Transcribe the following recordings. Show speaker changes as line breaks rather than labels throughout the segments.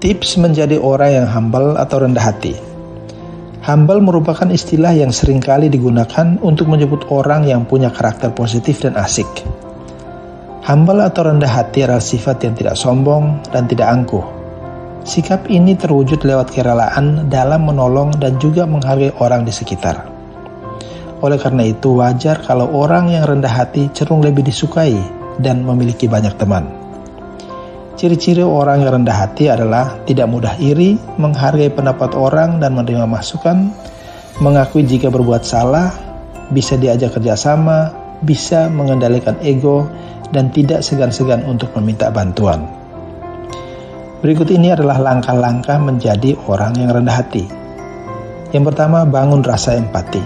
Tips menjadi orang yang humble atau rendah hati. Humble merupakan istilah yang seringkali digunakan untuk menyebut orang yang punya karakter positif dan asik. Humble atau rendah hati adalah sifat yang tidak sombong dan tidak angkuh. Sikap ini terwujud lewat kerelaan dalam menolong dan juga menghargai orang di sekitar. Oleh karena itu, wajar kalau orang yang rendah hati cenderung lebih disukai dan memiliki banyak teman. Ciri-ciri orang yang rendah hati adalah tidak mudah iri, menghargai pendapat orang dan menerima masukan, mengakui jika berbuat salah, bisa diajak kerjasama, bisa mengendalikan ego, dan tidak segan-segan untuk meminta bantuan. Berikut ini adalah langkah-langkah menjadi orang yang rendah hati. Yang pertama, bangun rasa empati.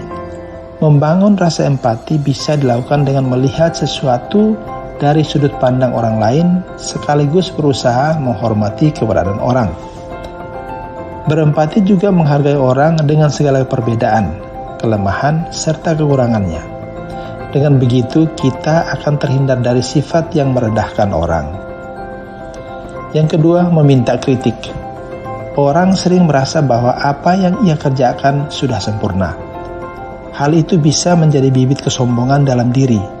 Membangun rasa empati bisa dilakukan dengan melihat sesuatu dari sudut pandang orang lain, sekaligus berusaha menghormati keberadaan orang. Berempati juga menghargai orang dengan segala perbedaan, kelemahan, serta kekurangannya. Dengan begitu, kita akan terhindar dari sifat yang merendahkan orang. Yang kedua, meminta kritik. Orang sering merasa bahwa apa yang ia kerjakan sudah sempurna. Hal itu bisa menjadi bibit kesombongan dalam diri.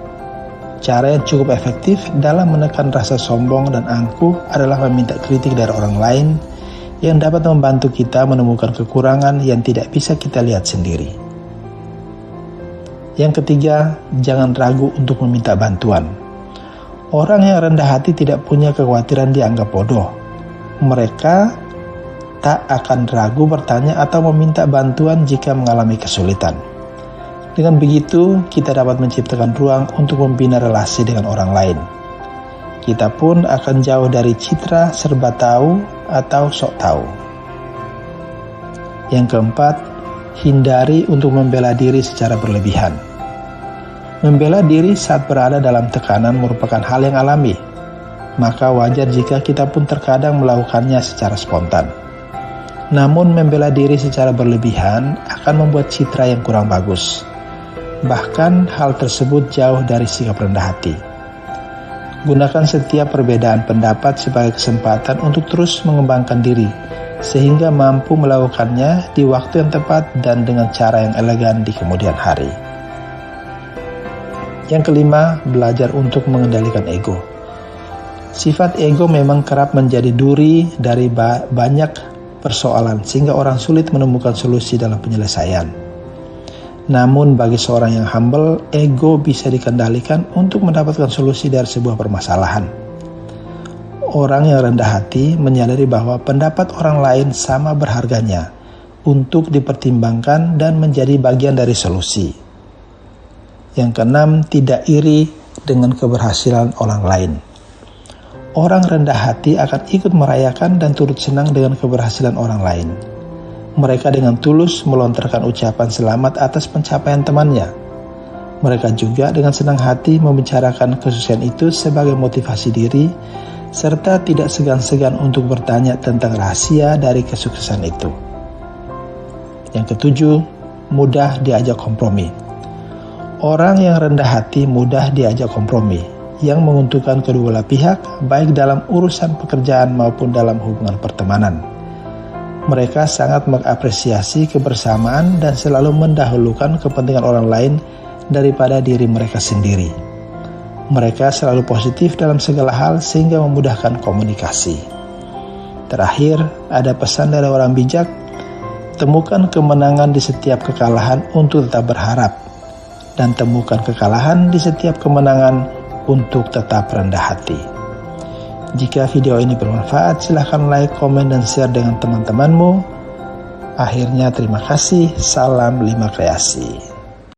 Cara yang cukup efektif dalam menekan rasa sombong dan angkuh adalah meminta kritik dari orang lain yang dapat membantu kita menemukan kekurangan yang tidak bisa kita lihat sendiri. Yang ketiga, jangan ragu untuk meminta bantuan. Orang yang rendah hati tidak punya kekhawatiran dianggap bodoh. Mereka tak akan ragu bertanya atau meminta bantuan jika mengalami kesulitan. Dengan begitu, kita dapat menciptakan ruang untuk membina relasi dengan orang lain. Kita pun akan jauh dari citra serba tahu atau sok tahu. Yang keempat, hindari untuk membela diri secara berlebihan. Membela diri saat berada dalam tekanan merupakan hal yang alami, maka wajar jika kita pun terkadang melakukannya secara spontan. Namun membela diri secara berlebihan akan membuat citra yang kurang bagus. Bahkan hal tersebut jauh dari sikap rendah hati. Gunakan setiap perbedaan pendapat sebagai kesempatan untuk terus mengembangkan diri, sehingga mampu melakukannya di waktu yang tepat dan dengan cara yang elegan di kemudian hari. Yang kelima, belajar untuk mengendalikan ego. Sifat ego memang kerap menjadi duri dari banyak persoalan, sehingga orang sulit menemukan solusi dalam penyelesaian. Namun bagi seorang yang humble, ego bisa dikendalikan untuk mendapatkan solusi dari sebuah permasalahan. Orang yang rendah hati menyadari bahwa pendapat orang lain sama berharganya untuk dipertimbangkan dan menjadi bagian dari solusi. Yang keenam, tidak iri dengan keberhasilan orang lain. Orang rendah hati akan ikut merayakan dan turut senang dengan keberhasilan orang lain. Mereka dengan tulus melontarkan ucapan selamat atas pencapaian temannya. Mereka juga dengan senang hati membicarakan kesuksesan itu sebagai motivasi diri, serta tidak segan-segan untuk bertanya tentang rahasia dari kesuksesan itu. Yang ketujuh, mudah diajak kompromi. Orang yang rendah hati mudah diajak kompromi, yang menguntungkan kedua belah pihak, baik dalam urusan pekerjaan maupun dalam hubungan pertemanan. Mereka sangat mengapresiasi kebersamaan dan selalu mendahulukan kepentingan orang lain daripada diri mereka sendiri. Mereka selalu positif dalam segala hal sehingga memudahkan komunikasi. Terakhir, ada pesan dari orang bijak, temukan kemenangan di setiap kekalahan untuk tetap berharap, dan temukan kekalahan di setiap kemenangan untuk tetap rendah hati. Jika video ini bermanfaat, silahkan like, komen, dan share dengan teman-temanmu. Akhirnya terima kasih, salam 5 kreasi.